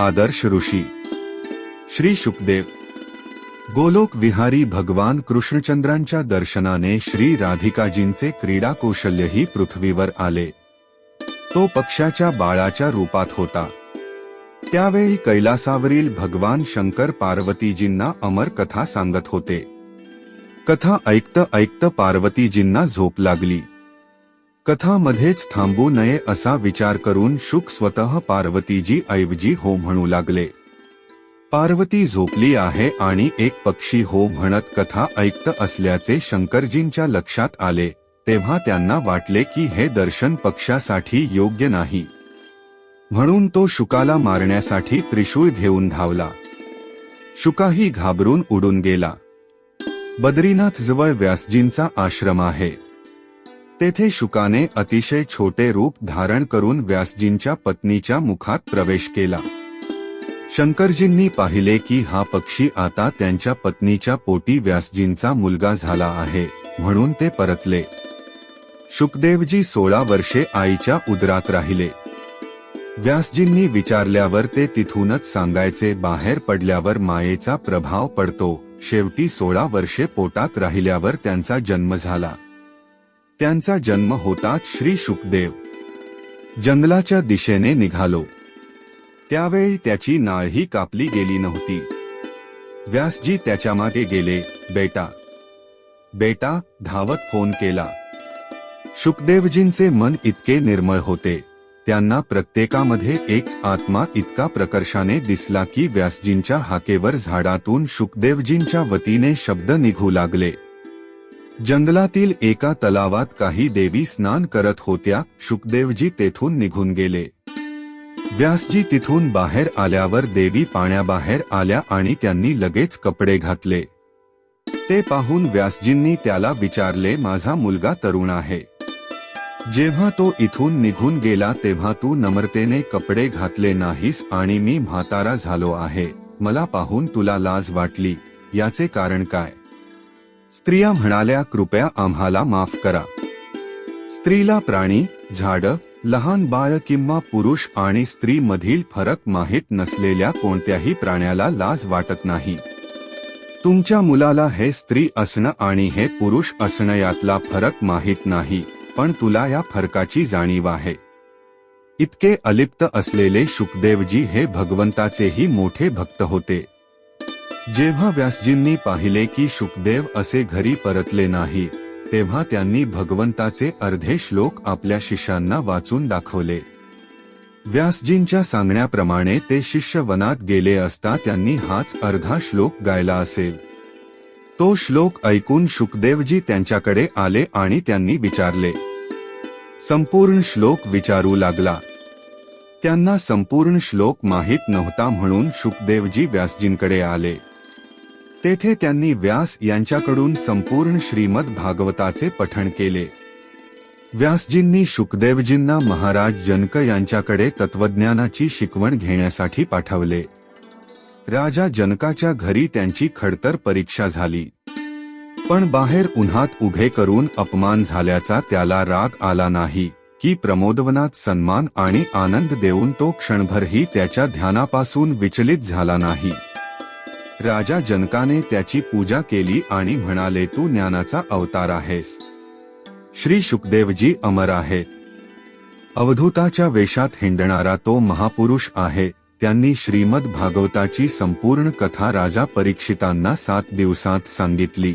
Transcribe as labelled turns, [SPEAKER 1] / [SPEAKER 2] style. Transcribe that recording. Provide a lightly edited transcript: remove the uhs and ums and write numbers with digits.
[SPEAKER 1] आदर्श ऋषी श्री शुकदेव गोलोक विहारी भगवान कृष्णचंद्रांच्या दर्शनाने श्री राधिकाजींचे क्रीडा कौशल्यही पृथ्वीवर आले। तो पक्षाच्या बाळाच्या रूपात होता। त्यावेळी कैलासावरील भगवान शंकर पार्वतीजींना अमर कथा सांगत होते। कथा ऐकत पार्वतीजींना झोप लागली। कथा मध्येच थांबू नये असा विचार करून शुक स्वतः पार्वतीजी ऐवजी हो म्हणू लागले। पार्वती झोपली आहे आणि एक पक्षी हो म्हणत कथा ऐकत असल्याचे शंकरजींच्या लक्षात आले। तेव्हा त्यांना वाटले की हे दर्शन पक्षासाठी योग्य नाही, म्हणून तो शुकाला मारण्यासाठी त्रिशूळ घेऊन धावला। शुकाही घाबरून उडून गेला। बद्रीनाथ जवळ व्यासजींचा आश्रम आहे। तेथे शुकाने अतिशय छोटे रूप धारण करून व्यासजींच्या पत्नीच्या मुखात प्रवेश केला। शंकरजींनी पाहिले की हा पक्षी आता त्यांच्या पत्नीच्या पोटी व्यासजींचा मुलगा झाला आहे, म्हणून ते परतले। शुकदेवजी 16 वर्षे आईच्या उदरात राहिले। व्यासजींनी विचारल्यावर ते तिथूनच सांगायचे, बाहेर पडल्यावर मायेचा प्रभाव पडतो। शेवटी 16 वर्षे पोटात राहिल्यावर त्यांचा जन्म झाला। त्यांचा जन्म होताच श्री शुकदेव जंगलाच्या दिशेने निघालो। त्यावेळी त्याची नाळही कापली गेली नव्हती। व्यासजी त्याच्यामागे गेले। बेटा बेटा धावत फोन केला। शुकदेवजींचे मन इतके निर्मळ होते, त्यांना प्रत्येकामध्ये एक आत्मा इतका प्रकर्षाने दिसला की व्यासजींच्या हाकेवर झाडातून शुकदेवजींच्या वतीने शब्द निघू लागले। जंगलातील एका तलावात काही देवी स्नान करत होत्या। शुकदेवजी तेथून निघून गेले। व्यासजी तिथून बाहेर आल्यावर देवी पाण्याबाहेर आल्या आणि त्यांनी लगेच कपडे घातले। ते पाहून व्यासजींनी त्याला विचारले, माझा मुलगा तरुण आहे। जेव्हा तो इथून निघून गेला तेव्हा तू नम्रतेने कपडे घातले नाहीस आणि मी म्हातारा झालो आहे। मला पाहून तुला लाज वाटली, याचे कारण काय? स्त्रिया म्हणाल्या, कृपया आम्हाला माफ करा। स्त्रीला प्राणी, झाड, लहान बाळ किंवा पुरुष आणि स्त्री मधील फरक माहीत नसलेल्या कोणत्याही प्राण्याला लाज वाटत नाही। तुमच्या मुलाला हे स्त्री असणं आणि हे पुरुष असणं यातला फरक माहीत नाही, पण तुला या फरकाची जाणीव आहे। इतके अलिप्त असलेले शुकदेवजी हे भगवंताचेही मोठे भक्त होते। जेव्हा व्यासजींनी पाहिले की शुकदेव असे घरी परतले नाही, तेव्हा त्यांनी भगवंताचे अर्धे श्लोक आपल्या शिष्यांना वाचून दाखवले। व्यासजींच्या सांगण्याप्रमाणे ते शिष्य वनात गेले असता त्यांनी हाच अर्धा श्लोक गायला असेल। तो श्लोक ऐकून शुकदेवजी त्यांच्याकडे आले आणि त्यांनी विचारले। संपूर्ण श्लोक विचारू लागला। त्यांना संपूर्ण श्लोक माहीत नव्हता, म्हणून शुकदेवजी व्यासजींकडे आले। तेथे त्यांनी व्यास यांच्याकडून संपूर्ण श्रीमद भागवताचे पठण केले। व्यासजींनी शुकदेवजींना महाराज जनक यांच्याकडे तत्वज्ञानाची शिकवण घेण्यासाठी पाठवले। राजा जनकाच्या घरी त्यांची खडतर परीक्षा झाली, पण बाहेर उन्हात उभे करून अपमान झाल्याचा त्याला राग आला नाही की प्रमोदवनात सन्मान आणि आनंद देऊन तो क्षणभरही त्याच्या ध्यानापासून विचलित झाला नाही। राजा जनकाने त्याची पूजा केली आणि म्हणाले, तू ज्ञानाचा अवतार आहेस। श्री शुकदेवजी अमर आहेत। अवधूताच्या वेशात हिंडणारा तो महापुरुष आहे। त्यांनी श्रीमद भागवताची संपूर्ण कथा राजा परीक्षितांना 7 दिवसात सांगितली।